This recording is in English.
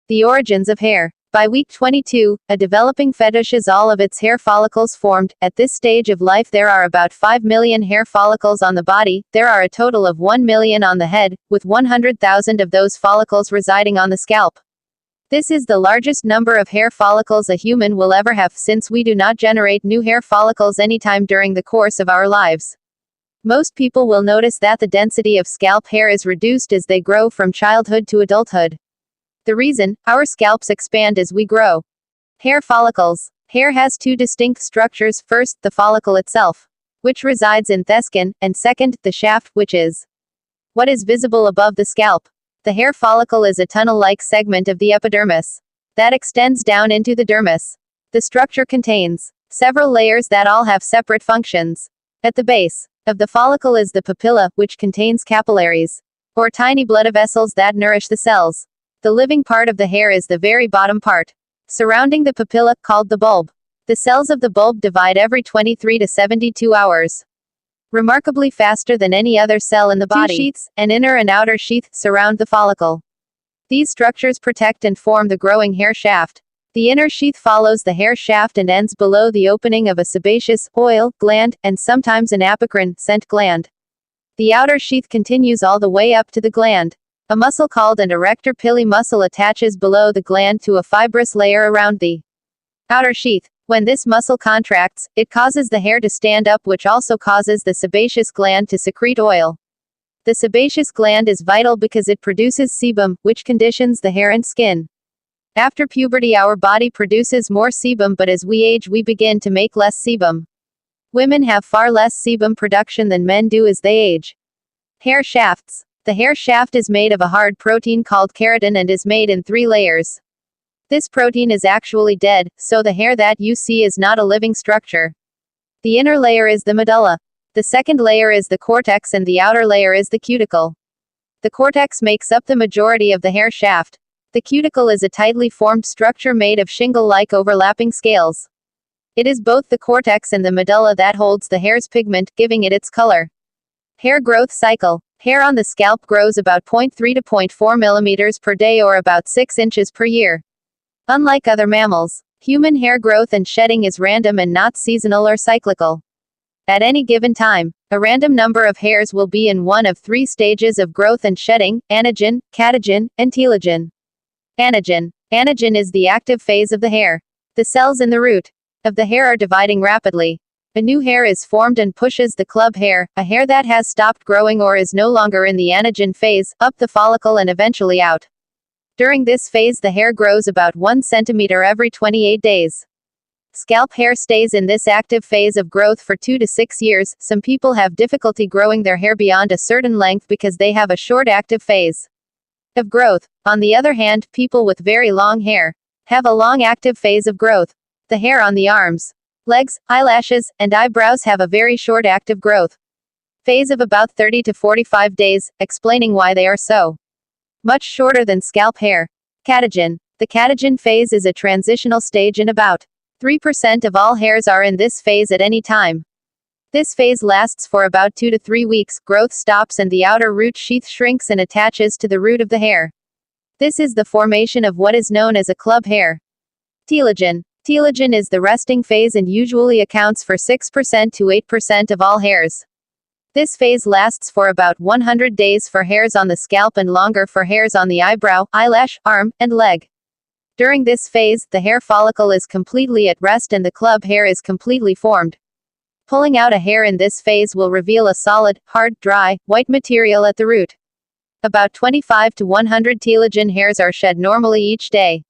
The origins of hair. By week 22, a developing fetus has all of its hair follicles formed. At this stage of life, there are about 5 million hair follicles on the body. There are a total of 1 million on the head, with 100,000 of those follicles residing on the scalp. This is the largest number of hair follicles a human will ever have, since we do not generate new hair follicles anytime during the course of our lives. Most people will notice that the density of scalp hair is reduced as they grow from childhood to adulthood. The reason: our scalps expand as we grow. Hair follicles. Hair has two distinct structures: first, the follicle itself, which resides in the skin, and second, the shaft, which is what is visible above the scalp. The hair follicle is a tunnel-like segment of the epidermis that extends down into the dermis. The structure contains several layers that all have separate functions. At the base of the follicle is the papilla, which contains capillaries, or tiny blood vessels that nourish the cells. The living part of the hair is the very bottom part, surrounding the papilla, called the bulb. The cells of the bulb divide every 23 to 72 hours. Remarkably faster than any other cell in the body. Two sheaths, an inner and outer sheath, surround the follicle. These structures protect and form the growing hair shaft. The inner sheath follows the hair shaft and ends below the opening of a sebaceous oil gland, and sometimes an apocrine scent gland. The outer sheath continues all the way up to the gland. A muscle called an arrector pili muscle attaches below the gland to a fibrous layer around the outer sheath. When this muscle contracts, it causes the hair to stand up, which also causes the sebaceous gland to secrete oil. The sebaceous gland is vital because it produces sebum, which conditions the hair and skin. After puberty, our body produces more sebum, but as we age, we begin to make less sebum. Women have far less sebum production than men do as they age. Hair shafts. The hair shaft is made of a hard protein called keratin and is made in 3 layers. This protein is actually dead, so the hair that you see is not a living structure. The inner layer is the medulla. The second layer is the cortex, and the outer layer is the cuticle. The cortex makes up the majority of the hair shaft. The cuticle is a tightly formed structure made of shingle-like overlapping scales. It is both the cortex and the medulla that holds the hair's pigment, giving it its color. Hair growth cycle. Hair on the scalp grows about 0.3 to 0.4 millimeters per day, or about 6 inches per year. Unlike other mammals, human hair growth and shedding is random and not seasonal or cyclical. At any given time, a random number of hairs will be in one of 3 stages of growth and shedding: anagen, catagen, and telogen. Anagen. Anagen is the active phase of the hair. The cells in the root of the hair are dividing rapidly. A new hair is formed and pushes the club hair, a hair that has stopped growing or is no longer in the anagen phase, up the follicle and eventually out. During this phase, the hair grows about 1 centimeter every 28 days. Scalp hair stays in this active phase of growth for 2 to 6 years. Some people have difficulty growing their hair beyond a certain length because they have a short active phase of growth. On the other hand, people with very long hair have a long active phase of growth. The hair on the arms, legs, eyelashes, and eyebrows have a very short active growth phase of about 30 to 45 days, explaining why they are so much shorter than scalp hair. Catagen. The catagen phase is a transitional stage, and about 3% of all hairs are in this phase at any time. This phase lasts for about 2 to 3 weeks. Growth stops and the outer root sheath shrinks and attaches to the root of the hair. This is the formation of what is known as a club hair. Telogen. Telogen is the resting phase and usually accounts for 6% to 8% of all hairs. This phase lasts for about 100 days for hairs on the scalp and longer for hairs on the eyebrow, eyelash, arm, and leg. During this phase, the hair follicle is completely at rest and the club hair is completely formed. Pulling out a hair in this phase will reveal a solid, hard, dry, white material at the root. About 25 to 100 telogen hairs are shed normally each day.